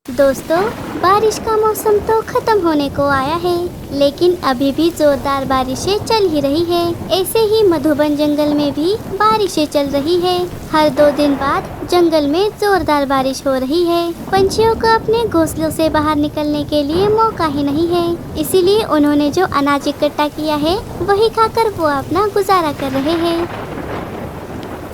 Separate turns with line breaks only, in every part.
दोस्तों, बारिश का मौसम तो खत्म होने को आया है, लेकिन अभी भी जोरदार बारिशें चल ही रही है। ऐसे ही मधुबन जंगल में भी बारिशें चल रही है। हर 2 दिन बाद जंगल में जोरदार बारिश हो रही है। पंछियों को अपने घोंसलों से बाहर निकलने के लिए मौका ही नहीं है, इसीलिए उन्होंने जो अनाज इकट्ठा किया है वही खाकर वो अपना गुजारा कर रहे हैं।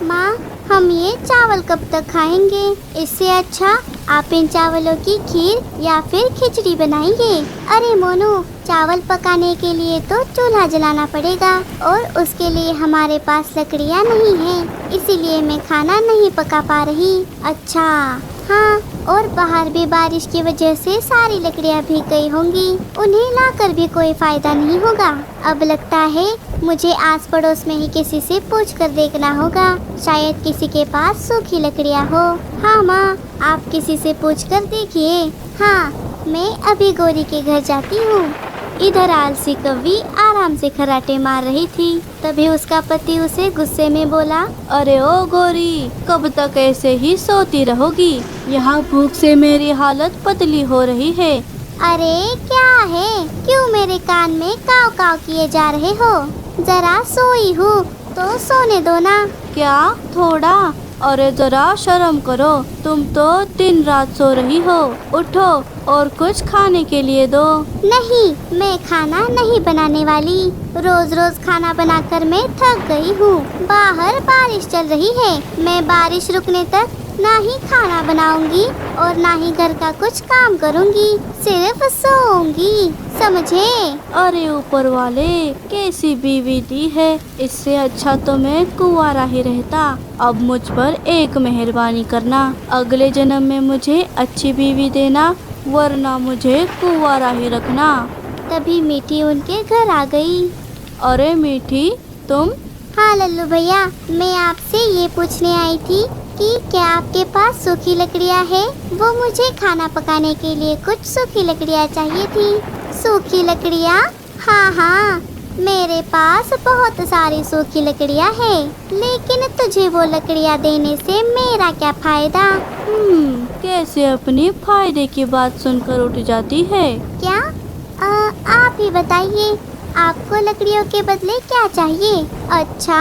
माँ, हम ये चावल कब तक खाएंगे? इससे अच्छा आप इन चावलों की खीर या फिर खिचड़ी बनाएंगे। अरे मोनू, चावल पकाने के लिए तो चूल्हा जलाना पड़ेगा और उसके लिए हमारे पास लकड़ियाँ नहीं हैं, इसीलिए मैं खाना नहीं पका पा रही। अच्छा हाँ, और बाहर भी बारिश की वजह से सारी लकड़ियाँ भीग गई होंगी, उन्हें लाकर भी कोई फायदा नहीं होगा। अब लगता है मुझे आस पड़ोस में ही किसी से पूछ कर देखना होगा, शायद किसी के पास सूखी लकड़ियाँ हो। हाँ माँ, आप किसी से पूछ कर देखिए। हाँ, मैं अभी गोरी के घर जाती हूँ। इधर आलसी कौवी आराम से खर्राटे मार रही थी, तभी उसका पति उसे गुस्से में बोला,
अरे ओ गोरी, कब तक ऐसे ही सोती रहोगी? यहाँ भूख से मेरी हालत पतली हो रही है।
अरे क्या है, क्यों मेरे कान में काव काव किए जा रहे हो? जरा सोई हूँ तो सोने दो ना।
क्या थोड़ा? अरे जरा शर्म करो, तुम तो दिन रात सो रही हो। उठो और कुछ खाने के लिए दो।
नहीं, मैं खाना नहीं बनाने वाली। रोज रोज खाना बनाकर मैं थक गई हूँ। बाहर बारिश चल रही है, मैं बारिश रुकने तक ना ही खाना बनाऊंगी और ना ही घर का कुछ काम करूंगी, सिर्फ सोऊंगी, समझे?
अरे ऊपर वाले, कैसी बीवी दी है, इससे अच्छा तो मैं कुंवारा ही रहता। अब मुझ पर एक मेहरबानी करना, अगले जन्म में मुझे अच्छी बीवी देना, वरना मुझे कुंवारा ही रखना।
तभी मीठी उनके घर आ गई।
अरे मीठी, तुम?
हाँ लल्लू भैया, मैं आपसे ये पूछने आई थी कि क्या आपके पास सूखी लकड़ियाँ है? वो मुझे खाना पकाने के लिए कुछ सूखी लकड़ियाँ चाहिए थी। सूखी लकड़ियाँ? हाँ हाँ, मेरे पास बहुत सारी सूखी लकड़ियाँ है, लेकिन तुझे वो लकड़ियाँ देने से मेरा क्या फायदा?
कैसे अपनी फायदे की बात सुनकर उठ जाती है?
क्या? आप ही बताइए, आपको लकड़ियों के बदले क्या चाहिए? अच्छा,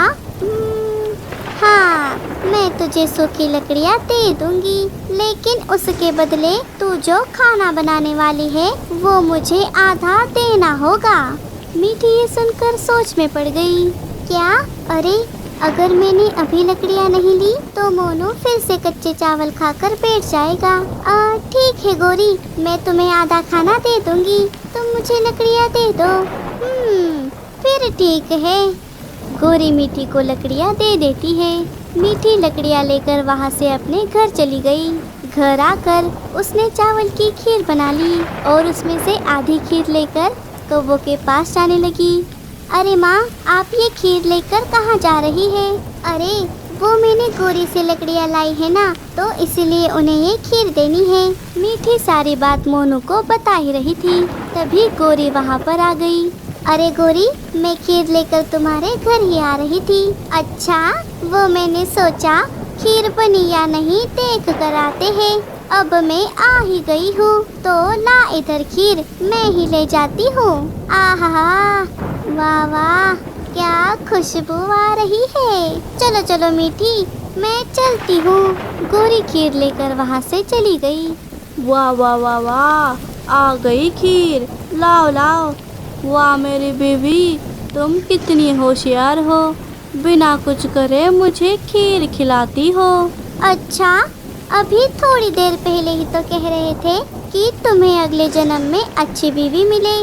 हाँ, मैं तुझे सूखी लकड़ियाँ दे दूंगी, लेकिन उसके बदले तू जो खाना बनाने वाली है वो मुझे आधा देना होगा। मीठी ये सुनकर सोच में पड़ गई। क्या? अरे, अगर मैंने अभी लकड़ियाँ नहीं ली तो मोनू फिर से कच्चे चावल खाकर बैठ जाएगा। ठीक है गोरी, मैं तुम्हें आधा खाना दे दूंगी, तुम मुझे लकड़ियाँ दे दो। फिर ठीक है। गोरी मीठी को लकड़ियाँ दे देती है। मीठी लकड़ियाँ लेकर वहाँ से अपने घर चली गई। घर आकर उसने चावल की खीर बना ली और उसमें से आधी खीर लेकर कौवों के पास जाने लगी। अरे माँ, आप ये खीर लेकर कहाँ जा रही है? अरे, वो मैंने गोरी से लकड़ियाँ लाई है ना, तो इसलिए उन्हें ये खीर देनी है। मीठी सारी बात मोनू को बता ही रही थी, तभी गोरी वहाँ पर आ गई। अरे गोरी, मैं खीर लेकर तुम्हारे घर ही आ रही थी। अच्छा, वो मैंने सोचा खीर बनी या नहीं देख कर आते हैं। अब मैं आ ही गई हूँ, तो ला इधर खीर, मैं ही ले जाती हूँ। आहा, वाह वाह, क्या खुशबू आ रही है। चलो चलो मीठी, मैं चलती हूँ। गोरी खीर लेकर वहाँ से चली गई।
वाह वाह वाह वाह, आ गई खीर, लाओ लाओ। वाह मेरी बीवी, तुम कितनी होशियार हो, बिना कुछ करे मुझे खीर खिलाती हो। अच्छा,
अभी थोड़ी देर पहले ही तो कह रहे थे कि तुम्हें अगले जन्म में अच्छी बीवी मिले।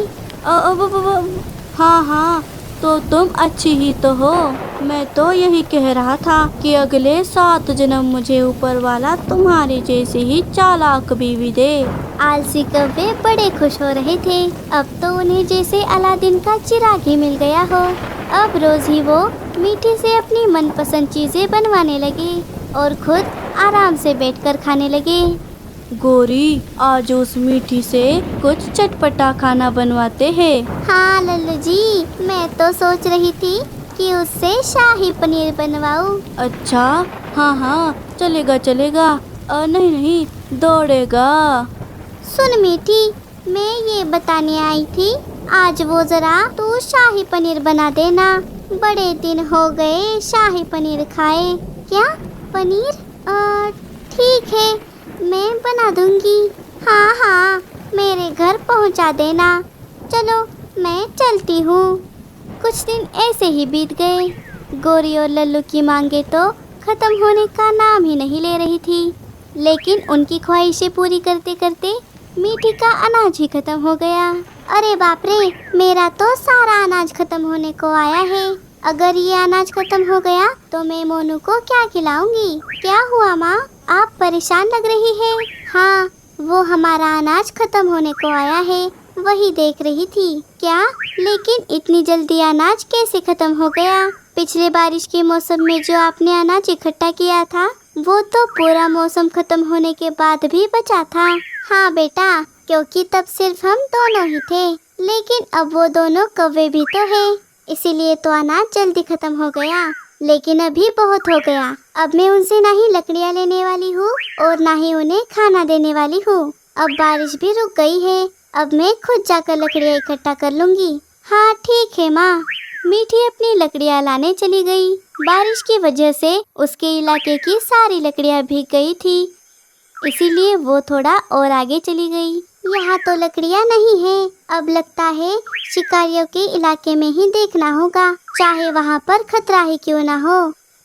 हाँ हाँ, तो तुम अच्छी ही तो हो। मैं तो यही कह रहा था कि अगले 7 जन्म मुझे ऊपर वाला तुम्हारी जैसी ही चालाक बीवी दे।
आलसी कौवे बड़े खुश हो रहे थे। अब तो उन्हें जैसे अलादीन का चिराग ही मिल गया हो। अब रोज ही वो मीठी से अपनी मनपसंद चीजें बनवाने लगे और खुद आराम से बैठकर खाने लगे।
गोरी, आज उस मीठी से कुछ चटपटा खाना बनवाते हैं।
हाँ लल्लू जी, मैं तो सोच रही थी कि उससे शाही पनीर बनवाऊं।
अच्छा, हाँ हाँ, चलेगा चलेगा। नहीं नहीं, दौड़ेगा।
सुन मीठी, मैं ये बताने आई थी, आज वो जरा तू शाही पनीर बना देना। बड़े दिन हो गए शाही पनीर खाए। क्या पनीर? ठीक है, मैं बना दूंगी। हाँ हाँ, मेरे घर पहुंचा देना। चलो मैं चलती हूँ। कुछ दिन ऐसे ही बीत गए। गोरी और लल्लू की मांगे तो खत्म होने का नाम ही नहीं ले रही थी, लेकिन उनकी ख्वाहिशें पूरी करते करते मीठी का अनाज ही खत्म हो गया। अरे बाप रे, मेरा तो सारा अनाज खत्म होने को आया है। अगर ये अनाज खत्म हो गया तो मैं मोनू को क्या खिलाऊंगी? क्या हुआ माँ, आप परेशान लग रही है? हाँ, वो हमारा अनाज खत्म होने को आया है, वही देख रही थी। क्या? लेकिन इतनी जल्दी अनाज कैसे खत्म हो गया? पिछले बारिश के मौसम में जो आपने अनाज इकट्ठा किया था, वो तो पूरा मौसम खत्म होने के बाद भी बचा था। हाँ बेटा, क्योंकि तब सिर्फ हम दोनों ही थे, लेकिन अब वो दोनों कौवे भी तो है, इसीलिए तो अनाज जल्दी खत्म हो गया। लेकिन अभी बहुत हो गया, अब मैं उनसे ना ही लकड़ियाँ लेने वाली हूँ और ना ही उन्हें खाना देने वाली हूँ। अब बारिश भी रुक गई है, अब मैं खुद जाकर लकड़ियाँ इकट्ठा कर लूँगी। हाँ ठीक है माँ। मीठी अपनी लकड़ियाँ लाने चली गई। बारिश की वजह से उसके इलाके की सारी लकड़ियाँ भीग गई थी, इसीलिए वो थोड़ा और आगे चली गई। यहाँ तो लकड़ियाँ नहीं है, अब लगता है शिकारियों के इलाके में ही देखना होगा, चाहे वहाँ पर खतरा ही क्यों ना हो।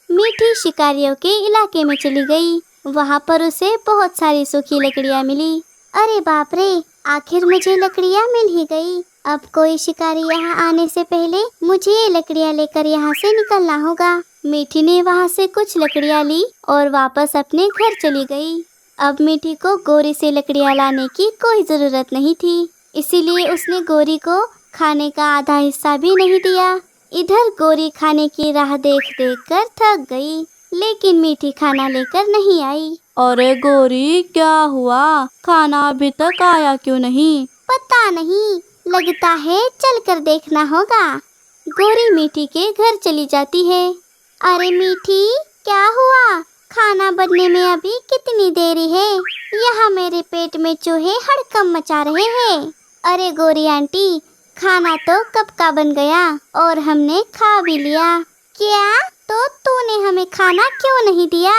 मीठी शिकारियों के इलाके में चली गई। वहाँ पर उसे बहुत सारी सूखी लकड़ियाँ मिली। अरे बाप रे, आखिर मुझे लकड़ियाँ मिल ही गई। अब कोई शिकारी यहाँ आने से पहले मुझे ये लकड़ियाँ लेकर यहाँ से निकलना होगा। मीठी ने वहाँ से कुछ लकड़ियाँ ली और वापस अपने घर चली गई। अब मीठी को गोरी से लकड़ियाँ लाने की कोई ज़रूरत नहीं थी, इसीलिए उसने गोरी को खाने का आधा हिस्सा भी नहीं दिया। इधर गोरी खाने की राह देख देख कर थक गई, लेकिन मीठी खाना लेकर नहीं आई।
अरे गोरी, क्या हुआ? खाना अभी तक आया क्यों नहीं?
पता नहीं, लगता है चलकर देखना होगा। गोरी मीठी के घर चली जाती है। अरे मीठी, क्या हुआ? खाना बनने में अभी कितनी देरी है? यहाँ मेरे पेट में चूहे हड़कंप मचा रहे हैं। अरे गोरी आंटी, खाना तो कब का बन गया और हमने खा भी लिया। क्या? तो तूने हमें खाना क्यों नहीं दिया?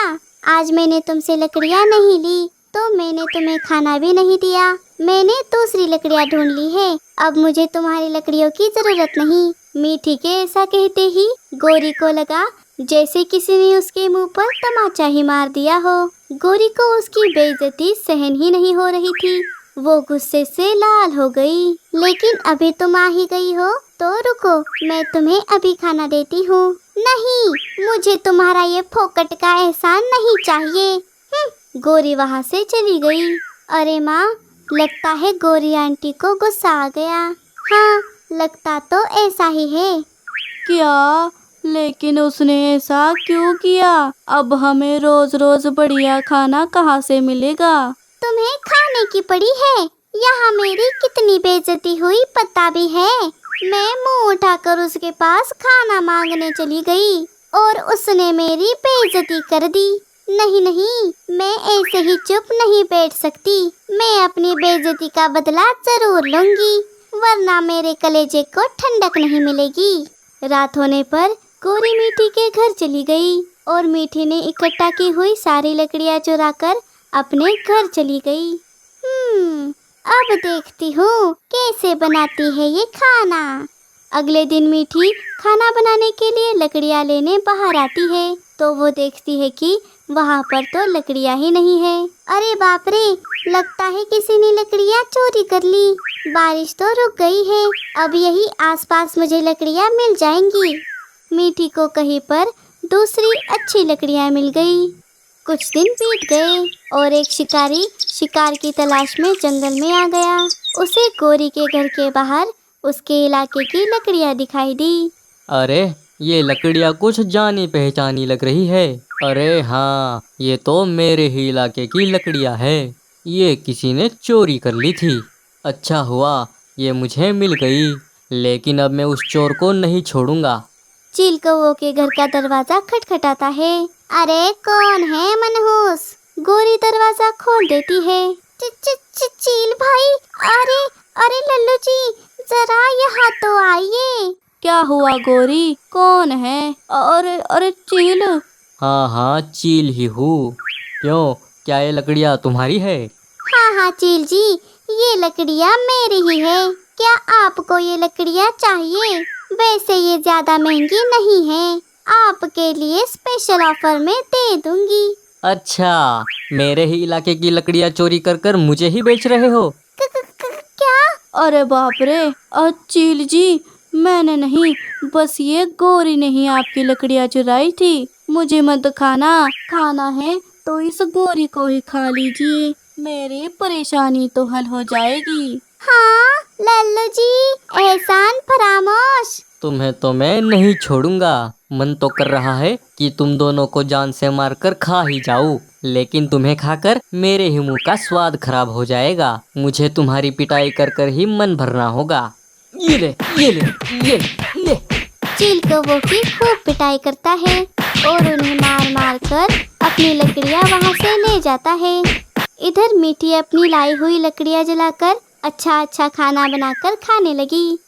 आज मैंने तुमसे लकड़ियाँ नहीं ली तो मैंने तुम्हें खाना भी नहीं दिया। मैंने दूसरी लकड़ियाँ ढूंढ ली है, अब मुझे तुम्हारी लकड़ियों की जरूरत नहीं। मीठी के ऐसा कहते ही गोरी को लगा जैसे किसी ने उसके मुंह पर तमाचा ही मार दिया हो। गोरी को उसकी बेइज्जती सहन ही नहीं हो रही थी, वो गुस्से से लाल हो गई। लेकिन अभी तुम आ ही गई हो तो रुको, मैं तुम्हें अभी खाना देती हूँ। नहीं, मुझे तुम्हारा ये फोकट का एहसान नहीं चाहिए। गोरी वहाँ से चली गई। अरे माँ, लगता है गोरी आंटी को गुस्सा आ गया। हाँ, लगता तो ऐसा ही है।
क्या? लेकिन उसने ऐसा क्यों किया? अब हमें रोज रोज बढ़िया खाना कहाँ से मिलेगा?
तुम्हें खाने की पड़ी है। यहाँ मेरी कितनी बेइज्जती हुई पता भी है। मैं मुंह उठाकर उसके पास खाना मांगने चली गई और उसने मेरी बेइज्जती कर दी। नहीं नहीं, मैं ऐसे ही चुप नहीं बैठ सकती। मैं अपनी बेइज्जती का बदला जरूर लूंगी, वरना मेरे कलेजे को ठंडक नहीं मिलेगी। रात होने पर गोरी मीठी के घर चली गई और मीठी ने इकट्ठा की हुई सारी लकड़ियाँ चुराकर अपने घर चली गई। अब देखती हूँ कैसे बनाती है ये खाना। अगले दिन मीठी खाना बनाने के लिए लकड़ियाँ लेने बाहर आती है तो वो देखती है कि वहाँ पर तो लकड़ियाँ ही नहीं है। अरे बाप रे, लगता है किसी ने लकड़ियाँ चोरी कर ली। बारिश तो रुक गई है, अब यही आसपास मुझे लकड़ियाँ मिल जाएंगी। मीठी को कहीं पर दूसरी अच्छी लकड़ियाँ मिल गई। कुछ दिन बीत गए और एक शिकारी शिकार की तलाश में जंगल में आ गया। उसे गोरी के घर के बाहर उसके इलाके की लकड़ियाँ दिखाई दी।
अरे, ये लकड़ियाँ कुछ जानी पहचानी लग रही है। अरे हाँ, ये तो मेरे ही इलाके की लकड़ियाँ है। ये किसी ने चोरी कर ली थी। अच्छा हुआ ये मुझे मिल गई, लेकिन अब मैं उस चोर को नहीं छोड़ूंगा।
चील कौओं के घर का दरवाजा खटखटाता है। अरे कौन है मनहूस? गोरी दरवाजा खोल देती है। चील जरा यहाँ तो आइए।
क्या हुआ गोरी, कौन है? अरे चील।
हाँ हाँ, चील ही हूँ। क्यों, क्या ये लकड़ियाँ तुम्हारी है?
हाँ हाँ चील जी, ये लकड़ियाँ मेरी ही है। क्या आपको ये लकड़ियाँ चाहिए? वैसे ये ज्यादा महंगी नहीं है, आपके लिए स्पेशल ऑफर में दे दूंगी।
अच्छा, मेरे ही इलाके की लकड़ियाँ चोरी कर कर मुझे ही बेच रहे हो?
क्या?
अरे बाप रे, चील जी, मैंने नहीं, बस ये गोरी ने ही आपकी लकड़ियाँ चुराई थी। मुझे मत खाना, खाना है तो इस गोरी को ही खा लीजिए, मेरी परेशानी तो हल हो जाएगी।
हाँ लल्लू जी, एहसान फरामोश।
तुम्हें तो मैं नहीं छोड़ूंगा। मन तो कर रहा है कि तुम दोनों को जान से मारकर खा ही जाऊं, लेकिन तुम्हें खाकर मेरे ही मुंह का स्वाद खराब हो जाएगा। मुझे तुम्हारी पिटाई कर कर ही मन भरना होगा। ये ले, ये ले, ये ले।
चील कौवों की खूब पिटाई करता है और उन्हें मार मार कर अपनी लकड़ियाँ वहाँ से ले जाता है। इधर मीठी अपनी लाई हुई लकड़ियाँ जलाकर अच्छा अच्छा खाना बनाकर खाने लगी।